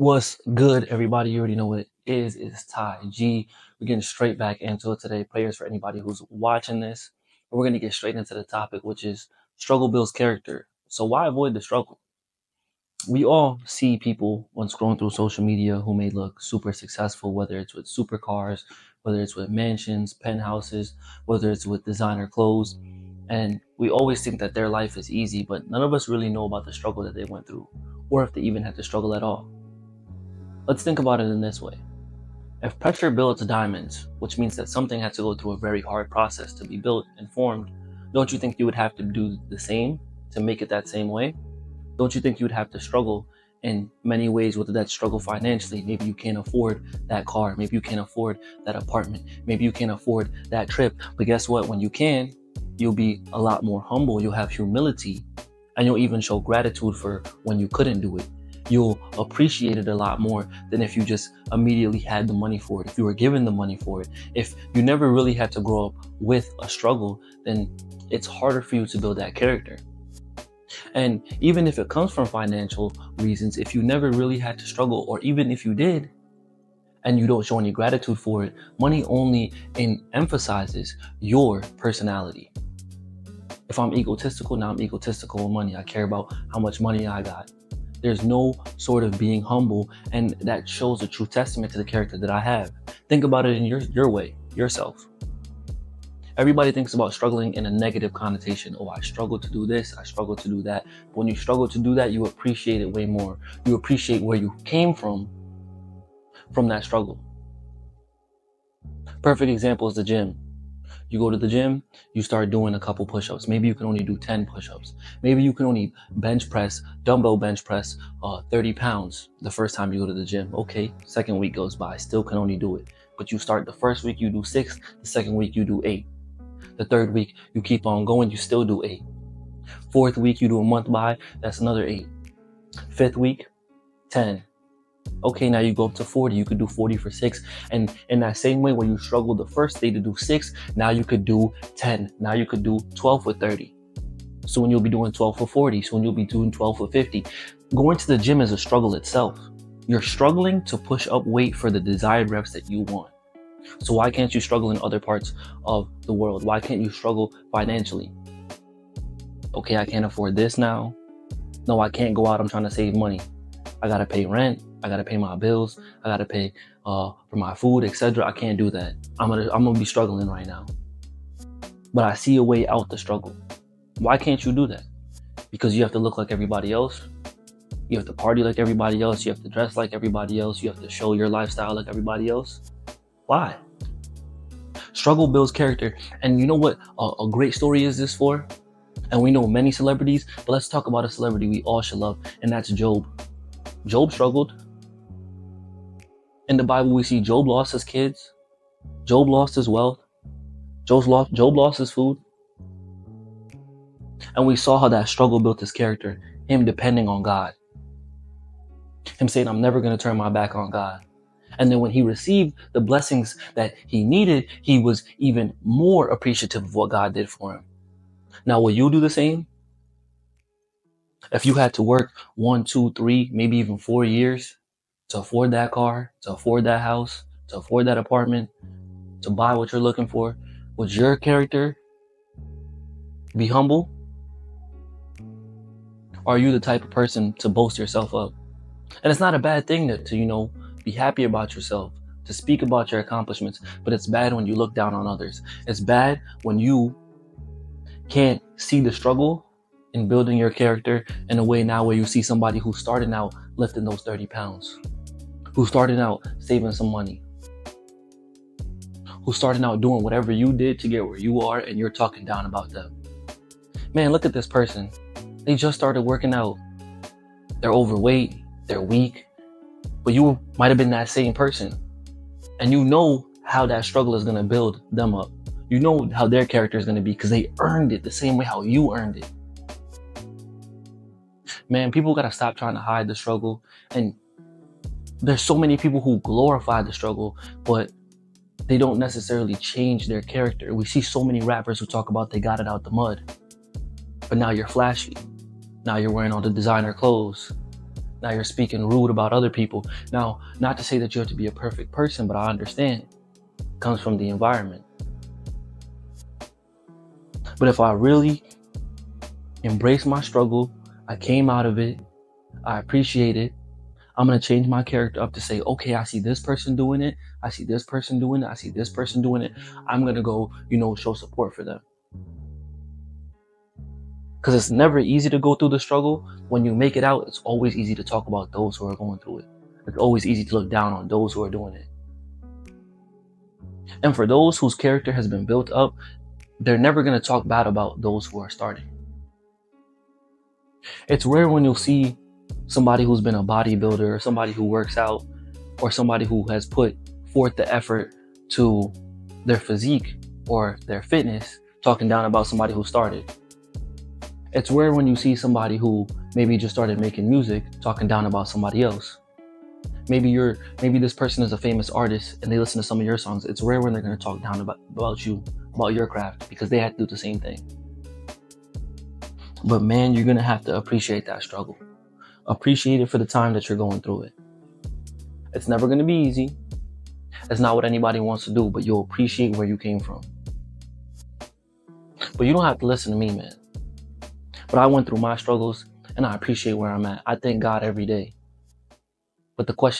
What's good, everybody? You already know what it is. It's Ty G. We're getting straight back into it today. Prayers for anybody who's watching this. We're going to get straight into the topic, which is struggle builds character. So why avoid the struggle? We all see people when scrolling through social media who may look super successful, whether it's with supercars, whether it's with mansions, penthouses, whether it's with designer clothes. And we always think that their life is easy, but none of us really know about the struggle that they went through, or if they even had to struggle at all. Let's think about it in this way. If pressure builds diamonds, which means that something had to go through a very hard process to be built and formed, don't you think you would have to do the same to make it that same way? Don't you think you would have to struggle in many ways with that struggle financially? Maybe you can't afford that car. Maybe you can't afford that apartment. Maybe you can't afford that trip. But guess what? When you can, you'll be a lot more humble. You'll have humility, and you'll even show gratitude for when you couldn't do it. You'll appreciate it a lot more than if you just immediately had the money for it, if you were given the money for it. If you never really had to grow up with a struggle, then it's harder for you to build that character. And even if it comes from financial reasons, if you never really had to struggle, or even if you did, and you don't show any gratitude for it, money only emphasizes your personality. If I'm egotistical, now I'm egotistical with money. I care about how much money I got. There's no sort of being humble, and that shows a true testament to the character that I have. Think about it in your way, yourself. Everybody thinks about struggling in a negative connotation. Oh, I struggle to do this, I struggle to do that. But when you struggle to do that, you appreciate it way more. You appreciate where you came from that struggle. Perfect example is the gym. You go to the gym, you start doing a couple push-ups. Maybe you can only do 10 push-ups. Maybe you can only dumbbell bench press 30 pounds the first time you go to the gym. Okay, second week goes by, still can only do it. But you start the first week, you do 6. The second week, you do 8. The third week, you keep on going, you still do 8. Fourth week, you do a month by, that's another 8. Fifth week, 10. Okay, now you go up to 40. You could do 40 for 6. And in that same way, when you struggled the first day to do 6, now you could do 10. Now you could do 12 for 30. Soon you'll be doing 12 for 40. Soon you'll be doing 12 for 50. Going to the gym is a struggle itself. You're struggling to push up weight for the desired reps that you want. So why can't you struggle in other parts of the world? Why can't you struggle financially? Okay, I can't afford this now. No, I can't go out. I'm trying to save money. I gotta pay rent. I gotta pay my bills. I gotta pay for my food, etc. I can't do that. I'm gonna be struggling right now. But I see a way out the struggle. Why can't you do that? Because you have to look like everybody else. You have to party like everybody else. You have to dress like everybody else. You have to show your lifestyle like everybody else. Why? Struggle builds character. And you know what a great story is this for? And we know many celebrities, but let's talk about a celebrity we all should love, and that's Job. Job struggled. In the Bible, we see Job lost his kids. Job lost his wealth. Job lost his food. And we saw how that struggle built his character. Him depending on God. Him saying, I'm never going to turn my back on God. And then when he received the blessings that he needed, he was even more appreciative of what God did for him. Now, will you do the same? If you had to work 1, 2, 3, maybe even 4 years to afford that car, to afford that house, to afford that apartment, to buy what you're looking for, would your character be humble? Or are you the type of person to boast yourself up? And it's not a bad thing to be happy about yourself, to speak about your accomplishments, but it's bad when you look down on others. It's bad when you can't see the struggle in building your character in a way now where you see somebody who's starting out lifting those 30 pounds, who's starting out saving some money, who's starting out doing whatever you did to get where you are, and you're talking down about them. Man, look at this person. They just started working out. They're overweight, they're weak, but you might have been that same person. And you know how that struggle is going to build them up. You know how their character is going to be because they earned it the same way how you earned it. Man, people got to stop trying to hide the struggle. And there's so many people who glorify the struggle, but they don't necessarily change their character. We see so many rappers who talk about they got it out the mud. But now you're flashy. Now you're wearing all the designer clothes. Now you're speaking rude about other people. Now, not to say that you have to be a perfect person, but I understand it comes from the environment. But if I really embrace my struggle, I came out of it, I appreciate it, I'm going to change my character up to say, okay, I see this person doing it. I see this person doing it. I see this person doing it. I'm going to go, show support for them. Because it's never easy to go through the struggle. When you make it out, it's always easy to talk about those who are going through it. It's always easy to look down on those who are doing it. And for those whose character has been built up, they're never going to talk bad about those who are starting. It's rare when you'll see somebody who's been a bodybuilder, or somebody who works out, or somebody who has put forth the effort to their physique or their fitness talking down about somebody who started. It's rare when you see somebody who maybe just started making music talking down about somebody else. Maybe this person is a famous artist and they listen to some of your songs. It's rare when they're going to talk down about you, about your craft, because they had to do the same thing. But man, you're going to have to appreciate that struggle. Appreciate it for the time that you're going through it. It's never going to be easy. It's not what anybody wants to do, but you'll appreciate where you came from. But you don't have to listen to me, man. But I went through my struggles and I appreciate where I'm at. I thank God every day. But the question